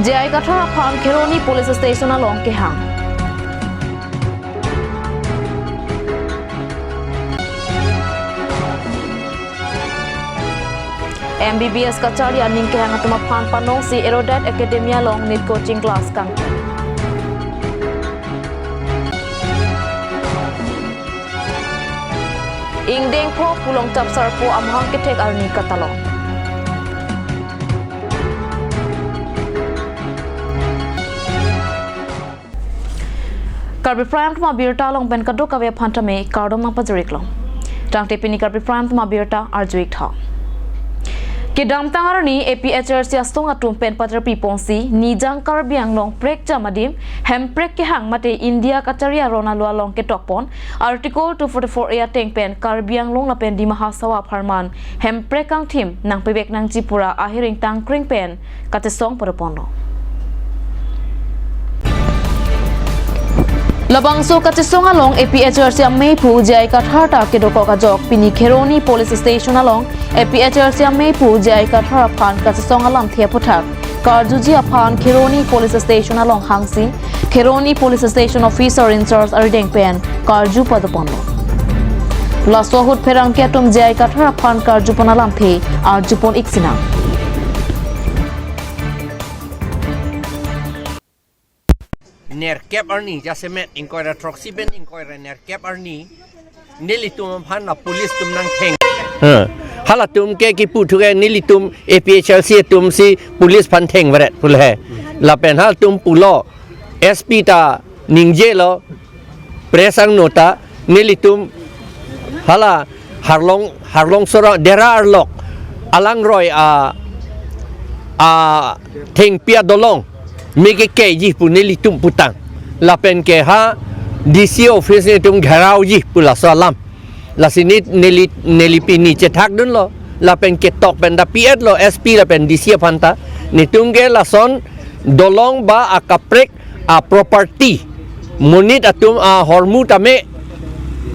Jai Kathara Phan Kheroni Police Station along Kehang. MBBS Kacharya Ning Kehang Atuma Phan Panong si Erodat Academia long need coaching class kang. Ingdeng po pulong tapsar po amhang kitek arni katalong. Karbi Prime tuma birta long ben kado kawe phantame kardom ma pajurik long. Tang tepini Karbi Prime tuma birta arjuik tha. Kedam tangarani APHR siastong atum pen patra piponsi nijang Karbiang long prek jamadim hem prek ke hang mate India Kacharya Ronalwa long ke tokpon article 244 ya teng pen Karbiang long la pen di mahasawa pharman hem prek ang thim nang pebek nang Tripura ahiring tang kring pen katesong parapono. Labangso katesong along APHR siam meipu jai Kathara ke doko kajok pini Kheroni Police Station along APHR siam meipu jai Kathara Phan katesong alam thiaputhak Karjuji Phan Kheroni Police Station along Hangsi Kheroni Police Station Officer in charge Ardeng Pen Karju Padapono Laswahut Perang Kiatum jai Kathara Phan Karju Panalam Phe Arjupon Iksina Nerkep arni jasemet inkoira troksi ben inkoira nerkep arni nilitum phan na police tum nang theng hala tum ke ki pu thuge nilitum APHLC tum si police phan theng varet pul hai la pen hal tum pulo SP ta ningje lo presang nota nilitum hala harlong sora dera arlok alang roi a theng pia dolong Mege ke ji pu neli tum putang la pen ke ha DC office ni tum gharau ji pula salam la sini neli pini cetak dun lo la pen ke tok pen da piet lo SP la pen DC phanta ni tum ge la son dolong ba akaprek a property munit atum a hormu tame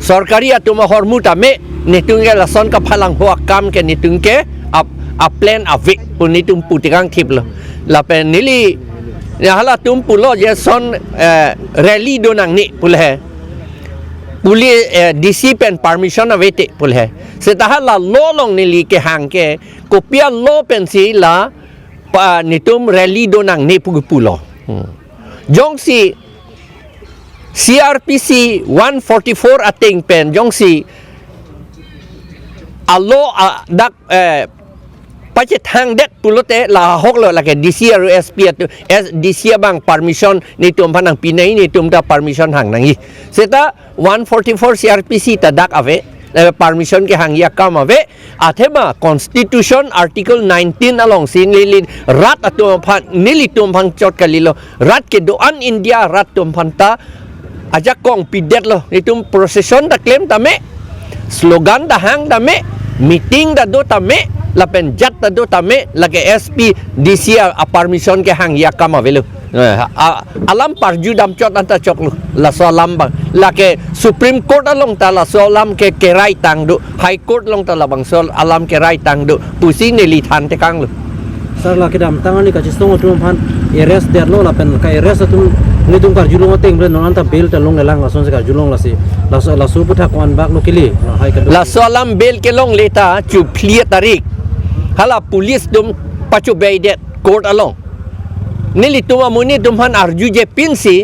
sarkari atum a hormu tame ni tum ge la son ka phalang ho kam ke ni tum ke a plan a vik pu ni tum putikang thip lo la pen nili ya hala tum pulo je son rally donang ni pulhe puli DC pen permission avete pulhe setaha la lo long ni li ke hang ke kopia lo pen si la pa nitum rally donang ni pulo jong si CRPC 144 ating pen jong si alo dak Pace hang det pulote la hok lo la ke DC ru SP tu DC bang permission ni tum panang pinai ni tum da permission hang nangi seta 144 CRPC ta dak ave permission ke hang ya kam ave athema constitution article 19 along sin li rat atum phan nili tum phang chot kalilo rat ke do an India rat tum phanta aja kong pidet lo ni tum procession da claim tame slogan da hang tame meeting da do tame la pen jat ta do tame la ke SP DC a permission ke hang ya kama velu alam parju dam chot anta chok lu la so lam bang la ke Supreme Court along ta la so lam ke rai tang du High Court long ta la bang so alam ke rai tang du pusing ni li than te kang lu sar la ke dam tang ni ka chistong tum phan arrest der lo la pen ka arrest tum ni tum kar julong teng bre non anta bail ta long le lang la son se ka julong la si la su putha kon bak lo kili hai ka la so lam bail ke long leta chu clear tarik hala police dum pacu baidet court along nili tuma muni dum han arju je pinsi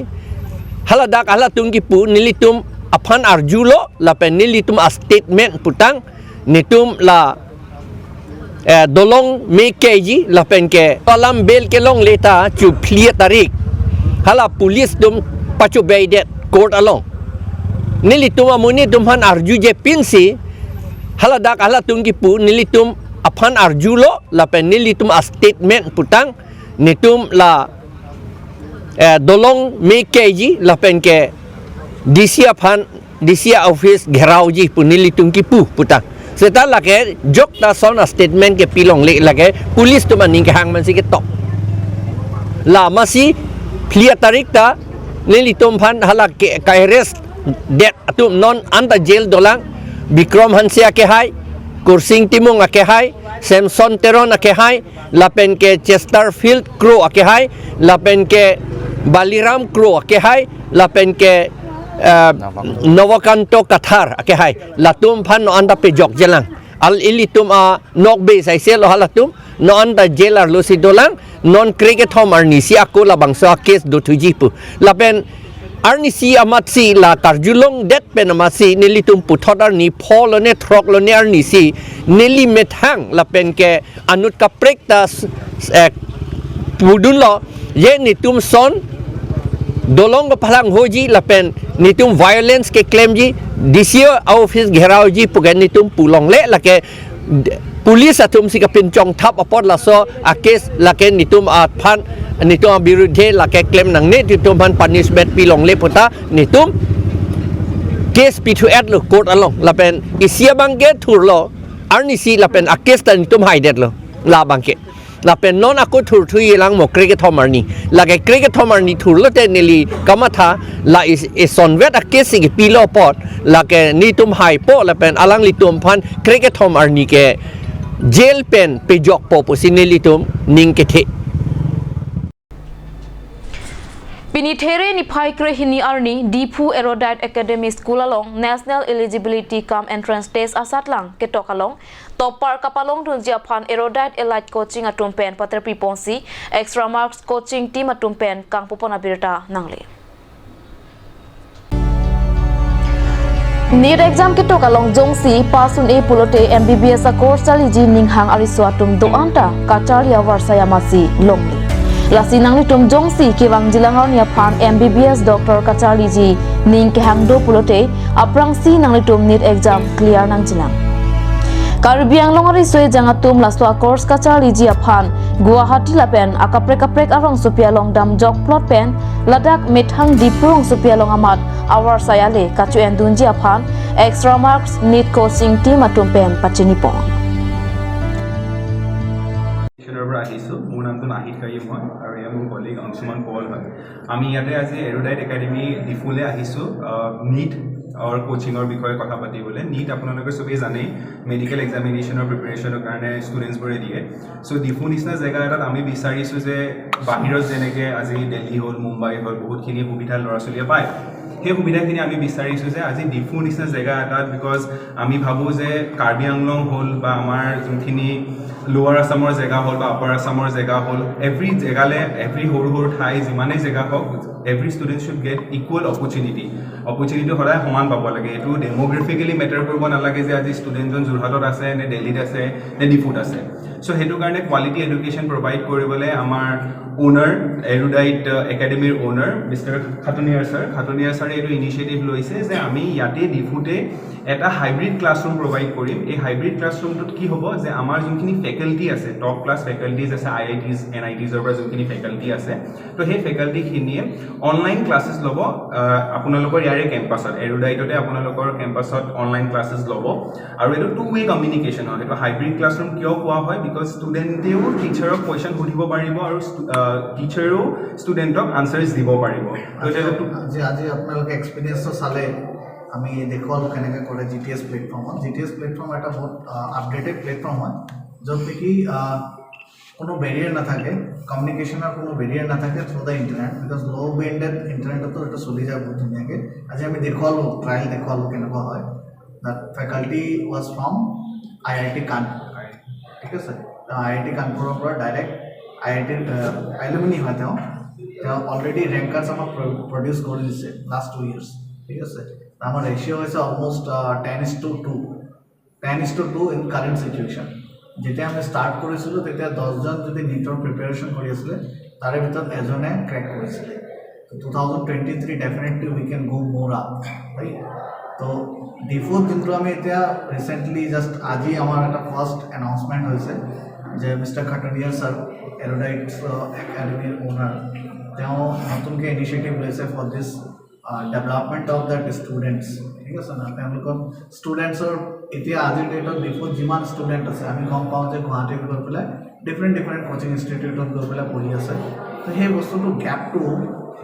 hala dak hala tungki pu nili tum aphan arju lo la pen nili tum a statement putang nitum la dolong me keji la pen ke alam bel ke long leta chu clear tarik hala police dum pacu baidet court along nili tuma muni dum han arju je pinsi hala dak hala tungki pu nili tum aphan arjulo la pen nili tum a statement putang nitum la dolong me keji la pen ke DC aphan DC office gherau ji pu nili tum ki pu putang seta la ke jok ta son a statement ke pilong le la ke police tum aning ke hang man si ke tok la masi clear tarik ta nili tum phan hala ke ka arrest det atum non anta jail dolang Bikram Hansia ke hai Kursing Timung ake hai Samson Teron ake hai lapen ke Chesterfield Crow ake hai lapen ke Baliram Crow ake hai lapen ke Novakanto Qatar ake hai latum phan no anda pe jok jelang al ilitum a nok be sai sel lo halatum no anda jelar lo si dolang non cricket hom arni si aku la bangsa case do tujipu lapen arni si amat si la tarjulong det pen amat si nilitum puthodar ni phol ne throk lo ne arni si nili methang lapen ke anut kaprek tas pudun lo ye nitum son dolong ko phalang hoji lapen nitum violence ke claim ji disio office gherao ji pugan nitum pulong le lake police atum si kapin chong thap apot la so a case lake nitum a phan nitum a birudhe lake claim nang ne nitum phan punishment pilong le puta nitum case pitu at lo court along lapen isia bangke thur lo arni si lapen a case ta nitum haidet lo la bangke lapen non aku thur thui lang mo cricket homarni lage cricket homarni thur lo te nili kamatha la is sonvet a case ki pilo pot lage nitum hai po lapen alang litum phan cricket homarni ke jail pen pe jok po posineli tum ning ke the Pinithere ni phai kre hini arni Dipu Erudite Academy School along National Eligibility Cum Entrance Test asatlang ketok along topar kapalong dunjia phan Erudite Elite Coaching atumpen patre piponsi extra marks coaching team atumpen kang popona birta nangle Need exam ketok along jongsi pasun e pulote MBBS a course chali ji ninghang ariso atum do anta kacharia warsaya masi longli Lasi nang litum jongsi kiwang jilangaw niya phan MBBS Dr. Kachali ji ning kehang do pulote aprang si nang litum need exam clear nang jilang Karbi ang longari soe jangatum laswa course Kachali ji aphan Guwahati lapen akaprek arong supia long dam jok plot pen ladak mithang dipurong supia long amat awar sayale kachu endunji aphan extra marks need coaching team atum pen pachinipon মোৰ নামটো নাহিদ কাৰিম হয় আৰু এয়া মোৰ colleague Anshuman পল হয় আমি ইয়াতে আজি এৰুডাইট একাডেমি ডিফুলে আহিছোঁ নীট और कोचिंगर বিষয়ে কথা পাতিবলৈ নীট আপোনালোকে সবেই জানে মেডিকেল এক্সামিনেশনৰ প্ৰিপাৰেচনৰ কাৰণে ষ্টুডেন্টছবোৰে দিয়ে সো ডিফু নিচিনা জেগা এটাত আমি বিচাৰিছোঁ যে বাহিৰত যেনেকে আজি দিল্লী হ'ল মুম্বাই হ'ল বহুতখিনি সুবিধা ল'ৰা ছোৱালীয়ে পায় সেই সুবিধাখিনি আমি বিচাৰিছোঁ যে আজি ডিফু নিচিনা জেগা এটাত বিকজ আমি ভাবোঁ যে কাৰ্বি আংলং হ'ল বা আমাৰ যোনখিনি লোৱাৰ আসামৰ জেগা হ'ল বা আপাৰ আসামৰ জেগা হ'ল এভৰি জেগালে এভৰি সৰু সৰু ঠাই যিমানেই জেগা হওক every student should get equal opportunity সদায় সমান পাব লাগে এইটো ডেমোগ্ৰাফিকেলি মেটাৰ কৰিব নালাগে যে আজি ষ্টুডেণ্টজন যোৰহাটত আছে নে দিল্লীত আছে নে ডিফুত আছে সো সেইটো কাৰণে কোৱালিটি এডুকেশ্যন প্ৰভাইড কৰিবলৈ আমাৰ ওনাৰ এৰুডাইট একাডেমিৰ ওনাৰ মিষ্টাৰ খাটনিয়াৰ ছাৰে এইটো ইনিচিয়েটিভ লৈছে যে আমি ইয়াতে ডিফুতে এটা হাইব্ৰিড ক্লাছৰুম প্ৰভাইড কৰিম এই হাইব্ৰিড ক্লাছৰুমটোত কি হ'ব যে আমাৰ যোনখিনি ফেকাল্টি আছে টপ ক্লাছ ফেকাল্টিজ আছে IITs NITsৰ পৰা যোনখিনি ফেকাল্টি আছে তো সেই ফেকাল্টিখিনিয়ে অনলাইন ক্লাছেছ ল'ব আপোনালোকৰ ইয়াৰে কেম্পাছত এৰুডাইটতে আপোনালোকৰ কেম্পাছত অনলাইন ক্লাছেছ ল'ব আৰু এইটো টু ৱে কমিউনিকেশ্যন হয় এইটো হাইব্ৰিড ক্লাছৰুম কিয় কোৱা হয় বিকজ ষ্টুডেণ্টেও টিচাৰক কুৱেশ্যন সুধিব পাৰিব আৰু টিচাৰেও ষ্টুডেণ্টক আনচাৰ্ছ দিব পাৰিব আজি আপোনালোকে এক্সপিৰিয়েঞ্চটো চালে আমি দেখুৱালোঁ কেনেকৈ কৰে GTS প্লেটফৰ্মত GTS প্লেটফৰ্ম এটা বহুত আপডেটেড প্লেটফৰ্ম হয় য'ত নেকি কোনো বেৰিয়াৰ নাথাকে কমিউনিকেশ্যনৰ কোনো বেৰিয়াৰ নাথাকে থ্ৰু দ্য ইণ্টাৰনেট বিকজ ল' বেণ্ডেড ইণ্টাৰনেটতো এইটো চলি যায় বহুত ধুনীয়াকৈ আজি আমি দেখুৱালোঁ ট্ৰায়েল দেখুৱালোঁ কেনেকুৱা হয় that faculty was from IIT Kanpur ঠিক আছে IIT কানপুৰৰ পৰা ডাইৰেক্ট IITৰ এলুমিনি হয় তেওঁ অলৰেডি ৰেংকাৰ্ছ আমাক প্ৰডিউচ কৰি দিছে লাষ্ট 2 years ঠিক আছে আমাৰ ৰেচিঅ' হৈছে অলমষ্ট 10:2 ইন কাৰেণ্ট চিটুৱেশ্যন যেতিয়া আমি ষ্টাৰ্ট কৰিছিলোঁ তেতিয়া 10জন যদি নীটৰ প্ৰিপেৰেশ্যন কৰি আছিলে তাৰে ভিতৰত এজনে ক্ৰেক কৰিছিলে 2023 ডেফিনেটলি উই কেন গো মোৰ আপ ৰাইট তো ডিফুত যোনটো আমি এতিয়া ৰিচেণ্টলি জাষ্ট আজি আমাৰ এটা ফাৰ্ষ্ট এনাউন্সমেণ্ট হৈছে যে মিষ্টাৰ খাটনিয়াৰ ছাৰ এৰুডাইট একাডেমিৰ ওনাৰ তেওঁ নতুনকৈ ইনিচিয়েটিভ লৈছে for this development of the students ঠিক আছে না তেওঁলোকৰ ষ্টুডেণ্টছৰ এতিয়া আজিৰ ডেটত ডিফুত যিমান ষ্টুডেণ্ট আছে আমি গম পাওঁ যে গুৱাহাটীত গৈ পেলাই ডিফাৰেণ্ট কোচিং ইনষ্টিটিউটত গৈ পেলাই পঢ়ি আছে তো সেই বস্তুটো গেপটো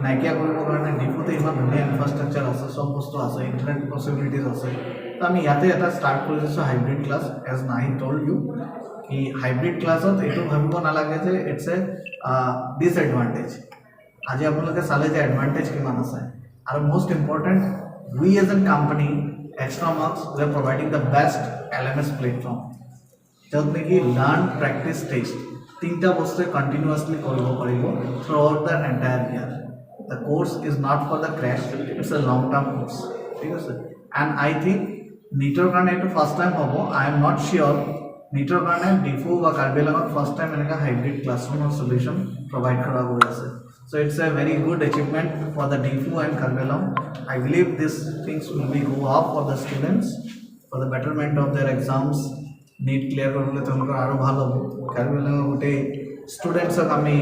নাইকিয়া কৰিবৰ কাৰণে ডিফুতে ইমান ধুনীয়া ইনফ্ৰাষ্ট্ৰাকচাৰ আছে চব বস্তু আছে ইণ্টাৰনেট পচিবিলিটিজ আছে তো আমি ইয়াতে এটা ষ্টাৰ্ট কৰি দিছোঁ হাইব্ৰিড ক্লাছ এজ নাহি টল্ড ইউ কি হাইব্ৰিড ক্লাছত এইটো ভাবিব নালাগে যে ইটছ এ ডিছএডভান্টেজ আজি আপোনালোকে চালে যে এডভান্টেজ কিমান আছে আৰু most important we as an company extra marks we are providing the best LMS platform য'ত নেকি লাৰ্ণ প্ৰেক্টিচ টেষ্ট তিনিটা বস্তুৱে কণ্টিনিউৱাছলি কৰিব পাৰিব throughout the entire year the course is not for the crash it's a long term course ঠিক আছে and I think নীটৰ কাৰণে এইটো ফাৰ্ষ্ট টাইম হ'ব আই এম নট চিয়'ৰ নীটৰ কাৰণে ডিফু বা কাৰ্বি আংলঙত ফাৰ্ষ্ট টাইম এনেকুৱা হাইব্ৰিড ক্লাছৰুমৰ চলিউশ্যন প্ৰভাইড কৰা গৈ আছে so' it's a very good achievement for the Diphu and Karbi Anglong I believe this things will be go up for the students for the betterment of their exams NEET clear কৰিবলৈ তেওঁলোকৰ আৰু ভাল হ'ব কাৰ্বি আংলঙৰ গোটেই ষ্টুডেণ্টছক আমি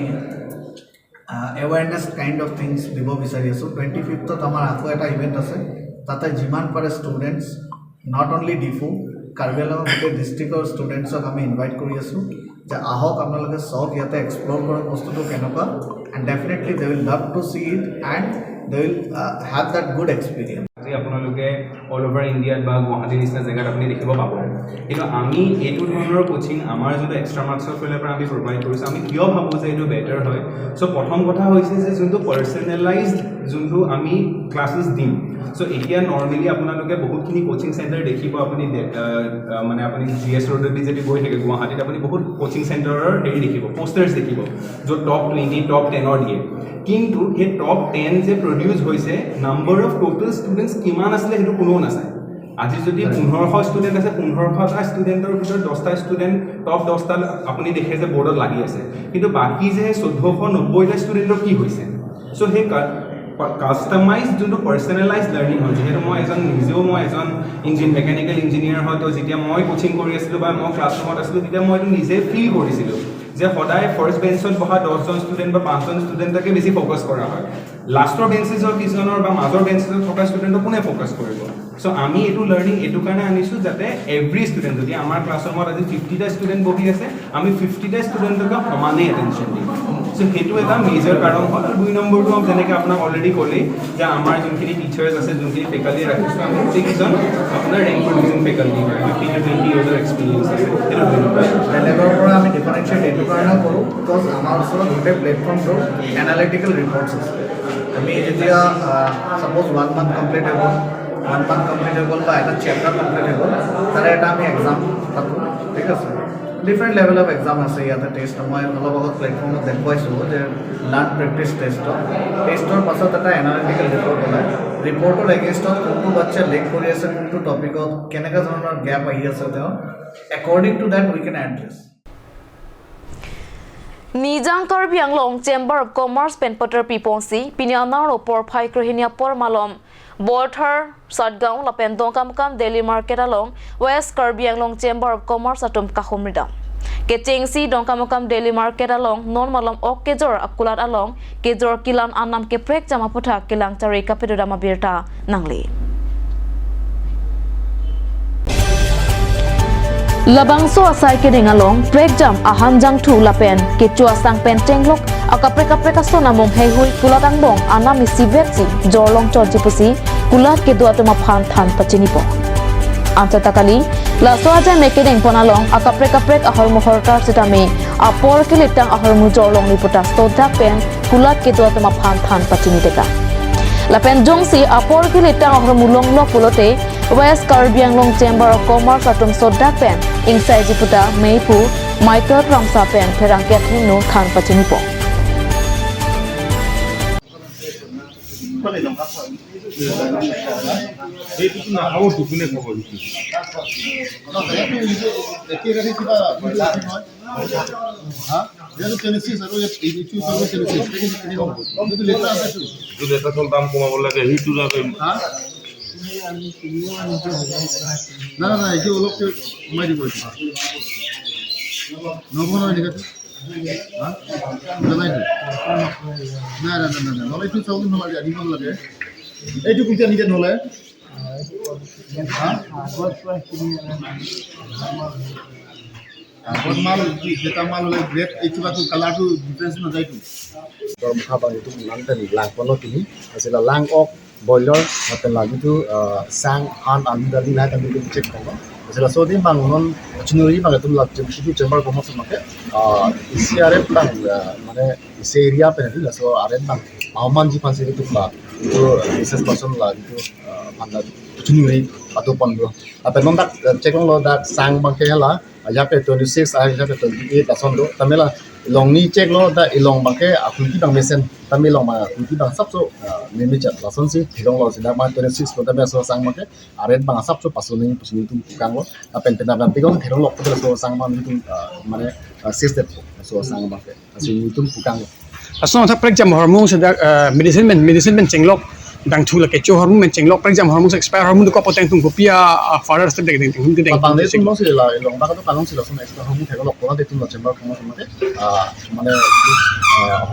এৱেৰনেছ কাইণ্ড অফ থিংছ দিব বিচাৰি আছোঁ 25th আমাৰ আকৌ এটা ইভেণ্ট আছে তাতে যিমান পাৰে students not only Diphu Karbi আংলঙৰ গোটেই ডিষ্ট্ৰিক্টৰ ষ্টুডেণ্টছক আমি ইনভাইট কৰি আছোঁ যে আহক আপোনালোকে চাওক ইয়াতে এক্সপ্ল'ৰ কৰক বস্তুটো কেনেকুৱা and definitely they will love to C it and they will have that good experience আজি আপোনালোকে অল অভাৰ ইণ্ডিয়াত বা গুৱাহাটীৰ নিচিনা জেগাত আপুনি দেখিব পাব কিন্তু আমি এইটো ধৰণৰ কোচিং আমাৰ যোনটো এক্সট্ৰা মাৰ্কছৰ ফালৰ পৰা আমি প্ৰভাইড কৰিছোঁ আমি কিয় ভাবোঁ যে এইটো বেটাৰ হয় চ' প্ৰথম কথা হৈছে যে যোনটো পাৰ্চনেলাইজড যোনটো আমি ক্লাছেছ দিম চ' এতিয়া নৰ্মেলি আপোনালোকে বহুতখিনি কোচিং চেণ্টাৰ দেখিব আপুনি মানে আপুনি GS ৰোডেদি যদি গৈ থাকে গুৱাহাটীত আপুনি বহুত কোচিং চেণ্টাৰৰ হেৰি দেখিব পোষ্টাৰ্ছ দেখিব য'ত টপ 20 টপ 10 দিয়ে কিন্তু সেই টপ 10 যে প্ৰডিউচ হৈছে নাম্বাৰ অফ টোটেল ষ্টুডেণ্টছ কিমান আছিলে সেইটো কোনেও নাচায় আজি যদি 1500 ষ্টুডেণ্ট আছে 1500টা ষ্টুডেণ্টৰ ভিতৰত 10টা ষ্টুডেণ্ট টপ 10টা আপুনি দেখে যে বৰ্ডত লাগি আছে কিন্তু বাকী যে 1490টা ষ্টুডেণ্টৰ কি হৈছে চ' সেই কাষ্টমাইজ যোনটো পাৰ্চনেলাইজ লাৰ্ণিং হয় যিহেতু মই এজন মেকানিকেল ইঞ্জিনিয়াৰ হয় তো যেতিয়া মই কোচিং কৰি আছিলোঁ বা মই ক্লাছৰুমত আছিলোঁ তেতিয়া মই এইটো নিজে ফিল কৰিছিলোঁ যে সদায় ফাৰ্ষ্ট বেঞ্চত বহা 10জন ষ্টুডেণ্ট বা 5জন ষ্টুডেণ্টকে বেছি ফ'কাছ কৰা হয় লাষ্টৰ বেঞ্চেছৰ কিছুজনৰ বা মাজৰ বেঞ্চেছত থকা ষ্টুডেণ্টক কোনে ফ'কাছ কৰিব চ' আমি এইটো লাৰ্ণিং এইটো কাৰণে আনিছোঁ যাতে এভৰি ষ্টুডেণ্ট যদি আমাৰ ক্লাছৰুমত আজি 50টা ষ্টুডেণ্ট বহি আছে আমি 50টা ষ্টুডেণ্টকে সমানেই এটেনশ্যন দিম চ' সেইটো এটা মেজৰ কাৰণ হ'ল আৰু 2 নম্বৰটো যেনেকৈ আপোনাক অলৰেডি ক'লেই যে আমাৰ যোনখিনি টিচাৰ্ছ আছে যোনখিনি ফেকাল্টি ৰাখিছোঁ আমি গোটেইকেইজন আপোনাৰ ৰেংক প্ৰডিউচিং ফেকাল্টি হয় 15 to 20 years এক্সপিৰিয়েঞ্চ আছে সেইটো বেলেগৰ পৰা আমি ডিফাৰেঞ্চিয়েট এইটো কাৰণে কৰোঁ বিকজ আমাৰ ওচৰত গোটেই প্লেটফৰ্মটোৰ এনালিটিকেল ৰিপৰ্টছ আছে আমি যেতিয়া ছাপ'জ 1 month কমপ্লিট হৈ গ'ল 1 month কমপ্লিট হৈ গ'ল বা এটা চেপ্টাৰ কমপ্লিট হৈ গ'ল তাৰে এটা আমি এক্সাম পাতোঁ ঠিক আছে ডিফাৰেণ্ট লেভেল অফ এক্সাম আছে ইয়াতে টেষ্ট মই অলপ আগত প্লেটফৰ্মত দেখুৱাইছোঁ যে লাৰ্ণ প্ৰেক্টিছ টেষ্টৰ পাছত এটা এনালিটিকেল ৰিপৰ্ট ওলায় ৰিপৰ্টৰ এগেইনষ্টত কোনটো বাচ্চা লেক কৰি আছে কোনটো টপিকত কেনেকুৱা ধৰণৰ গেপ আহি আছে তেওঁ according to that we can address Nijang Karbi Anglong Chamber of Commerce Penpotter Piponsi Pinyanar Opor Phai Krohinia Por Malom Borthar Sadgaon Lapen Dongkam Kam Daily Market along West Karbi Anglong Chamber of Commerce Atom Kahomrida Kechengsi Dongkam Kam Daily Market along Non Malom Ok Kejor Akulat along Kejor Kilan Anam Keprek Jamapota Kilang Tari Kapidama Birta Nangli Labangso asai keding along break jam ahanjang thu lapen kechua sang penteng lok akapre kapre kaso namong heihui kulatang bong ana misibetsi jorlong chorjipusi kulat kedu atoma phan than pachini po antatakali laso aja mekeding ponalong akapre kapre ahor mohortar sitame apor kilitang ahor mu jorlong liputa stoda pen kulat kedu atoma phan than pachini deka lapen jongsi apor kilitang ahor mulong lo pulote West Karbi Anglong Chamber of Commerce atom soda pen inside jiputa meipu Michael Ramsa pen perang Catherine no than pachini po না না এই যে অলপ মারি পড়ছে নবনা লিখাতে হ্যাঁ জানাই না না না না না নলাই 2000 নলাই আদি ভাল লাগে এইটো কোনটা নিতে নলাই হ্যাঁ আগত মাল যেটা মাল হলে গ্রেট এইটো বাটো কালাৰটো ডিফাৰেন্স না যায়টো খাবাৰ এইটো নামটা লাং পনো তিনি আছিল লাং অক boiler lapen lagi tu sang han an dari lah kami tu cek kong Sila so din bang non chinuri bang tu lak cem situ chamber komo sama ke isi are bang mana isi area pe nanti lah so are bang aman ji pan sini tu lah itu business person lah itu panda chinuri atau pando apa non tak cek lo dak sang bang ke lah ya pe 26 ya pe 28 lah son do tamela long ni cek lo da ilong bang ke aku ki bang mesen tamela long ma aku ki bang sab so memi chat lah son si hilong lo sida ma 26 lo tamela so sang bang ke are bang sab so pasuni tu kang lo apa yang pernah nanti kan hilong lo tu so sang bang itu mana system so sang bang ke pasuni itu kang asal tak pergi jam hormon sedang medicine men cenglok dang tu lagi cuci hormon men cenglok pergi jam hormon expire hormon tu kau potong tunggu pia father step dek tunggu dek bang itu mau sih lah long bang itu kalong sih lah sama expire hormon kalau kalau dia tu lah chamber kamu sama ke mana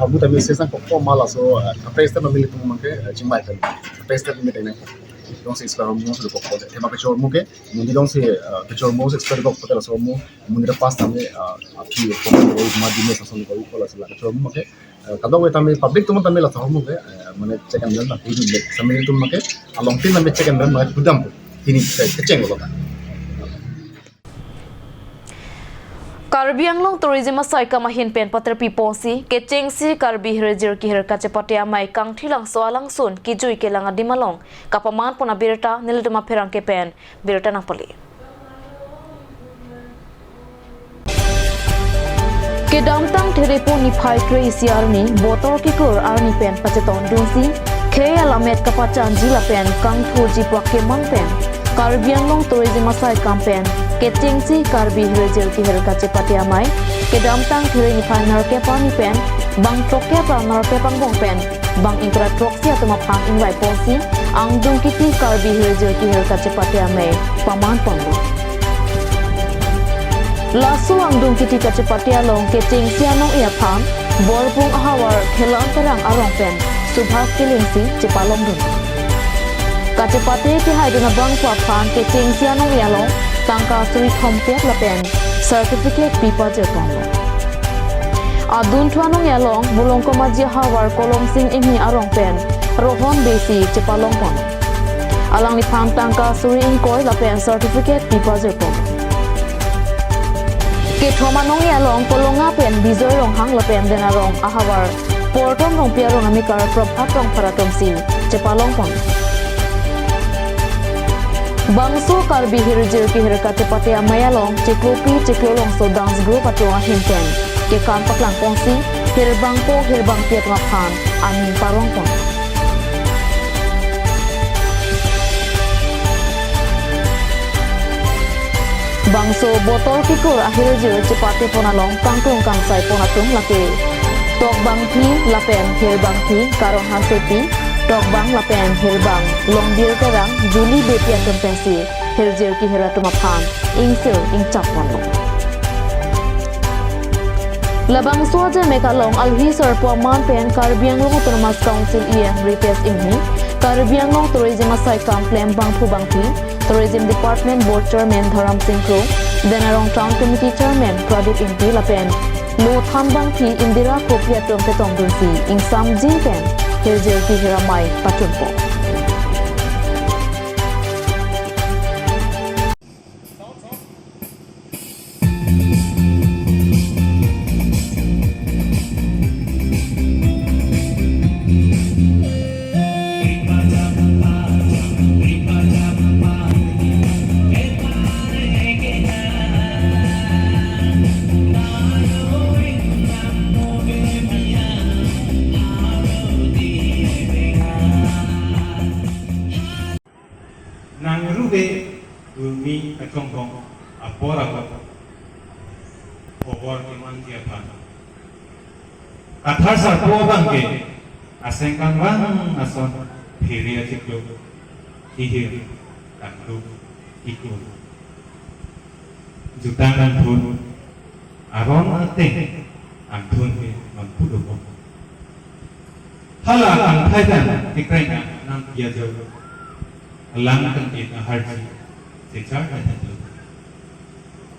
hormon tapi sesuatu kok malah so apa step memilih tu mungkin cimai kan apa step memilih ni dong se expire hormon sudah kok kok tema kecil hormon ke mungkin dong se kecil hormon expire kok kok lah so hormon mungkin lepas tamai api hormon madi mes asal kau kalau sih lah kecil hormon ke kadang kita tamai public tu tamai lah hormon ke mana cek and balance itu dek sambil itu make along tin tamai cek and balance gudam ini keceng loh kan Karbi anglong tourism asai kamahin pen patra piposi keceng si Karbi herjir ki her kacepatia mai kang thilang soalang sun ki jui ke langa dimalong kapaman pona birta niliduma pherang ke pen birta na pali ke damtang therepo ni phai kre isiar ni botor ki kur arni pen pacheton dunsi khaya lamet kapachan jila pen kang thuji pakke mang pen Karbi anglong tourism asai campaign keceng si Karbi herjir ki her kacepatia mai ke damtang there ni phai nar ke pani pen bang trokya pra nar ke pangbong pen bang ingkra troksia tama phang invai posi ang dung kiti Karbi herjir ki her kacepatia mai paman pangbo lasu ang dung kiti kacepatia long keceng sianong ia phang borbung ahawar khela antarang arong pen subhas kilingsi cepalong dun kacepate ki haiduna bang kwa phan keceng sianong ia long tangka suri kompet lapen certificate pipa jerpong adun thuanong ia long bulong ko maji hawar kolom sing imi arong pen rohon besi cepalong pon alang ni phang tangka suri inkoi lapen certificate pipa jerpong ke thomanong ia long kolonga pen bizoy rong hang lapen denarong ahawar portom rong piarong amikar prabhat rong pharatom si cepalong pon Bangso Karbi herjir ki herka tepati amayalong ciklupi ciklolong so dance group atong ahinten ke kan paklang pongsi herbang piat ngaphan amin parong pon Bangso botol kikur herjir cepati ponalong kangkung kangsai ponatung lake tok bangpi lapen herbang pi karong hasepi Dok bang lapen herbang long bir terang Juli bepian kompensi herjir ki heratuma phan ingsil ingchapon long labang suaja mekalong alhi sarpo man pen Karbiang long autonomous council request imhi Karbiang long tourism asai kamplem bang phu bang thi tourism department board chairman Dharam Singh Kro Denarong town committee chairman Pradip Impi lapen lo tham bang thi Indira Kopia tong pe tong dunsi ingsam jing pen herjir ki heramai patunpo Kathar sarpo bangke asengkan wang ason phiria ciklo hihir taklu iku jutang dan thun aron ateng antun ke mampu dobo hala ang thaidan tikrena nam kia jo lang kan ke harji sechar kan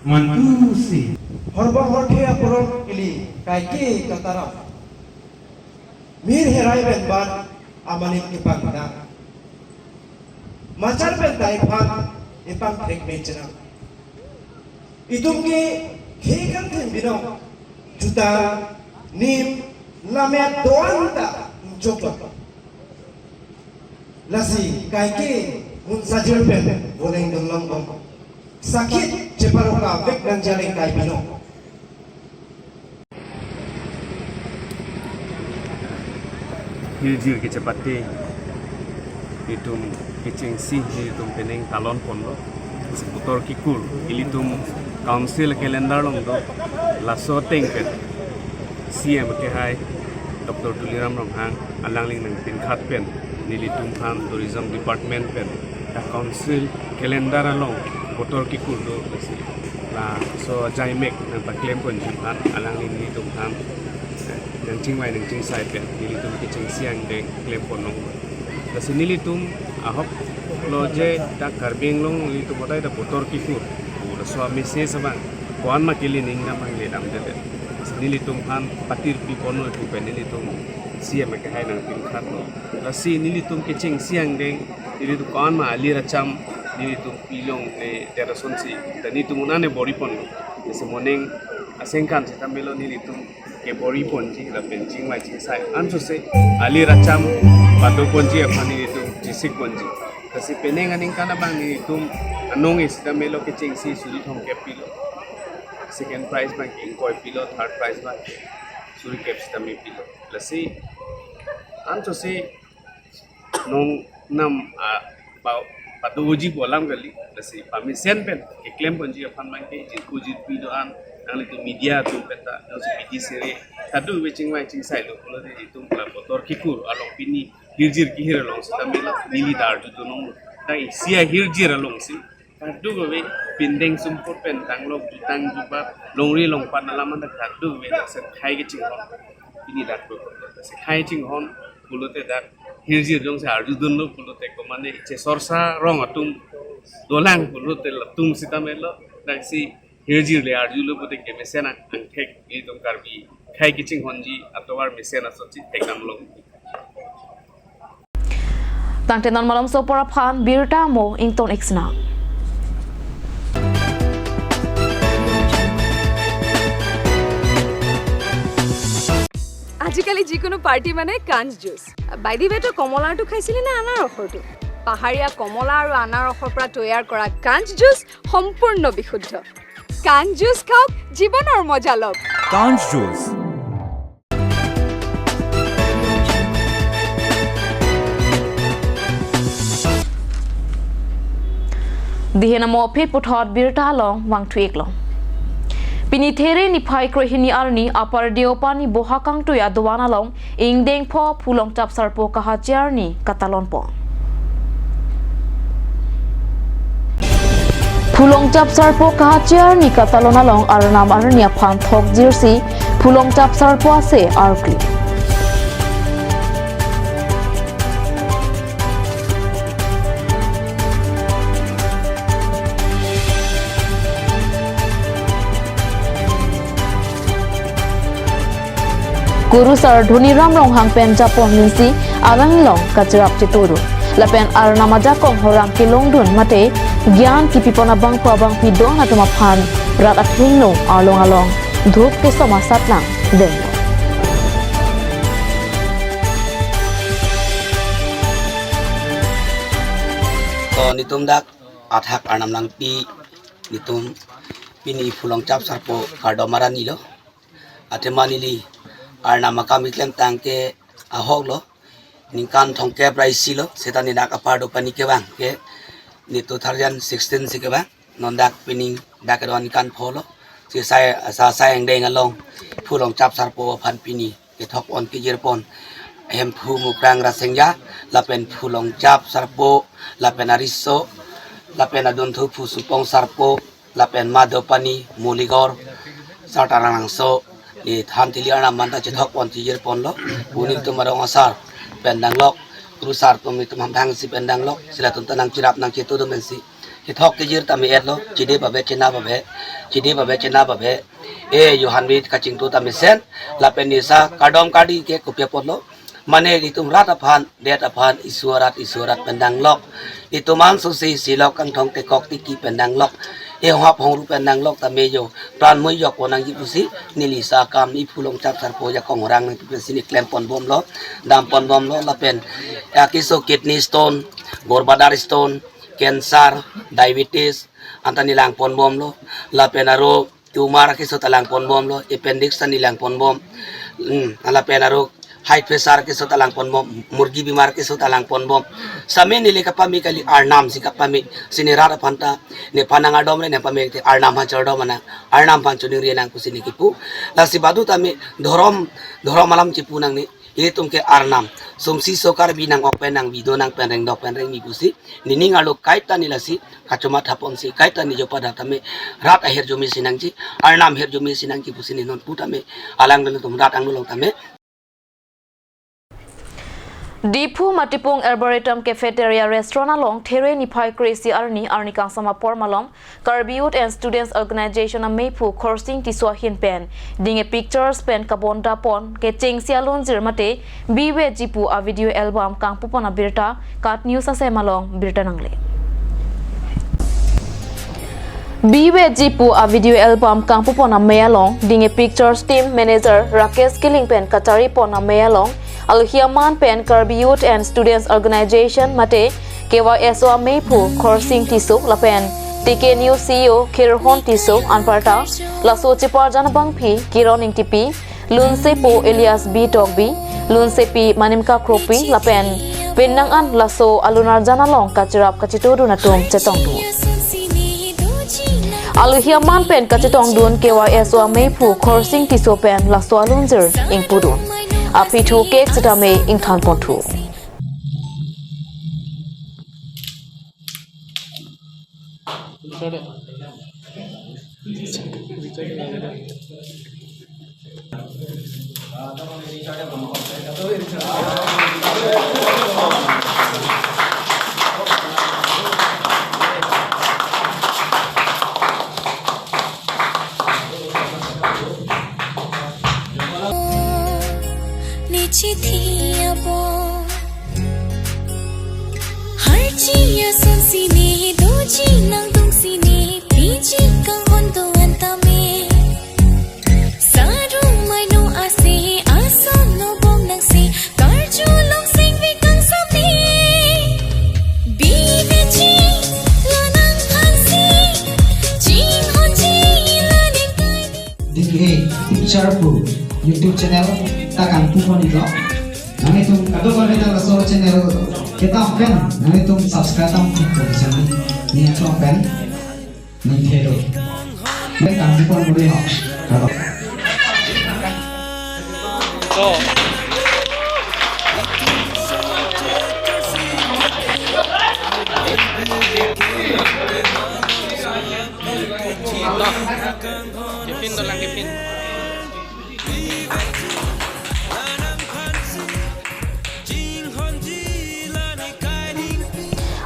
mantu si horba horke apron ili kaiki kataram mir herai benban amanik ipangna Macar pen daifan ipang trek bencana. Itu ke kekan tembino juta nim lamet doan ta coba. Lasi kaike mun sajur pen boleh dolong bom. Sakit ceparoka bek dan jaring kai bino. Hiljir kecepatan itum kecengsi itum peneng talon pondo seputar kikul ilitum council calendar long do laso tengpet CM ke hai Dr. Tuliram Ronghang alangling nang pinkhat pen nilitum han tourism department pen ta council calendar along putar kikul do la so jaimek nang paklem pon juhan alangling nilitum han nang chingwai nang chingsai pen nilitum kecengsiang deng klem ponong Kasi nilitum ahok loje da karbing long itu botai da putor kifur ura suami se sabang kuan makili ning na mangle dam dede nilitum han patir pi kono itu pen nilitum sia me kai nang pin khat no lasi nilitum keching siang deng nilitum kuan ma ali racham nilitum pilong ne terason si da nilitum unane bori pon kasi morning asengkan si tambelo nilitum ke bori pon ji la pen ching mai ching sai anso se ali racham Padu ponji apa ni itu jisik ponji. Kasi penengan ing kana bang ni itu anong is da melo ke ching si suri thom ke pilo. Second prize bang ing koi pilo, third prize bang suri ke sta mi pilo. Lasi anso si nong nam padu uji bolam kali. Lasi pamisen pen ke claim ponji apa bang ke jiku jit pilo an ang itu media tu peta nosi media seri tadu weching mai ching sai lo polo de itu la motor kikur along pini hirjir kihir along sita mela nili dar ju dunong tai sia hirjir along si tadu we pindeng sumpur pen tanglok jutang juba longri long pan alaman da tadu we da se khai ke ching hon pini dar ko se khai ching hon polo te dar hirjir jong se arju dunno polo te ko mane che sorsa rong atum dolang polo te latum sita mela da si Hirjir le arjulo bote ke mesena angthek itum karbi khai kiching honji atowar mesena sochi tekam long Tangte non malam so pora phan birta mo ington exna আজিকালি যিকোনো party মানে কাঞ্জ juice by the ৱে তো কমলাটো খাইছিলি না আনাৰ ৰসটো পাহাৰীয়া কমলা আৰু আনাৰ ৰসৰ পৰা তৈয়াৰ কৰা কাঞ্জ জুচ সম্পূৰ্ণ বিশুদ্ধ কাঞ্জ জুচ খাওক জীৱনৰ মজা লওক কাঞ্জ juice Dihena mo phe puthot birta long wang thuik long Pini there ni phai krohini arni apar deopani bohakang tu ya duwana long ingdeng pho phulong chap sarpo kaha charni katalon po Phulong chap sarpo kaha charni katalon along arnam arnia phan thok jersey phulong chap sarpo ase arkli Guru sar dhoni ram rong hang pen japon minsi alang long kajrap chitoru lapen arna maja kong horang kilong dun mate gyan ki pipona bang pa bang pi dong atuma phan rat athing no along dhup ke sama satlang den to nitum dak athak arnam lang pi nitum pini phulong chap sarpo kardomara nilo atemanili Arna makami klem tangke ahok lo ningkan thongke price silo seta ni dak apardo pani ke bang ke ni 2016 se ke bang non dak pining dak ron kan pholo se sai sa sai ang deng along phulong chap sarpo phan pini ke thok on ke jerpon em phu mu prang ra sengya lapen phulong chap sarpo lapen ariso lapen adun thu phu supong sarpo lapen madopani muligor sartarang so ni tham tiliana manta chethok pon tijer pon lo uning tumarong asar pendang lok rusar tum itu mamdang si pendang lok sila tuntanang cirap nang cetu do mensi hithok tijer tami et lo chide babe chena babe e yohan wit kaching tu tami sen la penisa kadom kadi ke kopya pon lo Mane ditum rat aphan det aphan isuarat pendang lok ituman susi silok kang thong te kok tiki pendang lok e hap hong ru pendang lok ta mejo pran moi yok ponang ji pusi nilisa kam ni phulong chap sar po ya kong rang ni sini klem pon bom lo dam pon bom lo la pen akiso kidney stone gorbadar stone cancer diabetes antanilang pon bom lo la penaro tumar kiso talang pon bom lo appendix tanilang pon bom ala penaro high pressure kiso talang pon bom murgi bimar kiso talang pon bom same nili kapami kali arnam si kapami sinirara panta ne pananga domre ne pami arnam ha chordo mana arnam panchuni rienang kusini kipu la si badu tami dhorom malam cipu nang ni ini tumke arnam somsi sokar binang okpenang bidonang penreng dok penreng ibusi nining alo kaita nilasi kacuma thapon si kaita nijo pada tame rat aher jomi sinangji arnam her jomi sinangji busini non putame alang dulu tum rat angulong tame Dipu Matipung Arboretum Cafeteria Restaurant along Tere Nipai Crazy Arni Kang Sama Pormalom Karbi Youth and Students Organization Mepu Coursing Tiswa Hin Pen Dinge Pictures Pen Kabonda Pon Ke Cheng Sialon Zirmate Biwe Jipu a video album Kang Pupona Birta Kat News Ase Malong Birta Nangle Biwe Jipu a video album Kang Pupona Mayalong Dinge Pictures Team Manager Rakesh Killing Pen Katari Pona Mayalong Alhiaman Pen Karbi Youth and Students Organization Mate KYSO Mepu Coursing Tisu Lapen TK News CEO Kirhon Tisu Anparta Laso Chipar Janabang P Kironing TP Lunsepo Elias B Togbi Lunsepi Manimka Kropi Lapen Penangan Laso Alunar Janalong Kachirap Kachitodu Natum Chetongdu Alhiaman Pen Kachitong Dun KYSO Mepu Coursing Tisu Pen Laso Alunzer Ing Pudun Api thu cake sedame ing than pon thu YouTube channel takkan pupon itu, nanti tuh kalau kita langsung channel kita open, nanti tuh subscribe tam untuk channel ini yang open, nanti hero, mereka pupon boleh hok, kalau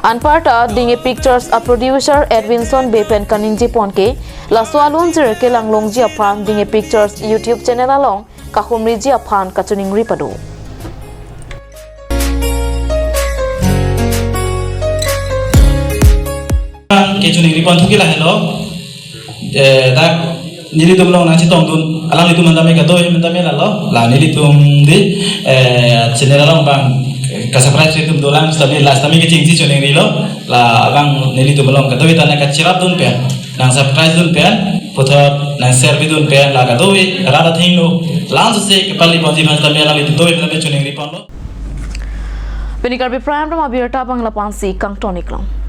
Anparta Dinge Pictures a producer Edwinson Bepen Kaningji Ponke Laso Alunzer ke Langlongji Aphan Dinge Pictures YouTube channel along Kahumriji Aphan Kachuning Ripado Kachuning Ripon Thukila hello dak nili tum long nang chitong dun alang litum mandame ka doy mandame lalo la nili tum di channel along bang kasaprai tum dolang stabil last time ke chingsi choneng rilo la bang nili tum long ka doy tane ka chirap dun pe nang surprise dun pe puthot nang share bi dun pe la ka doy rada thing no lang se ke pali bonji bhas tame alang litum doy mandame choneng ripon lo Peni Karbi Prime Rama Birta Bangla Pansi Kang Toniklam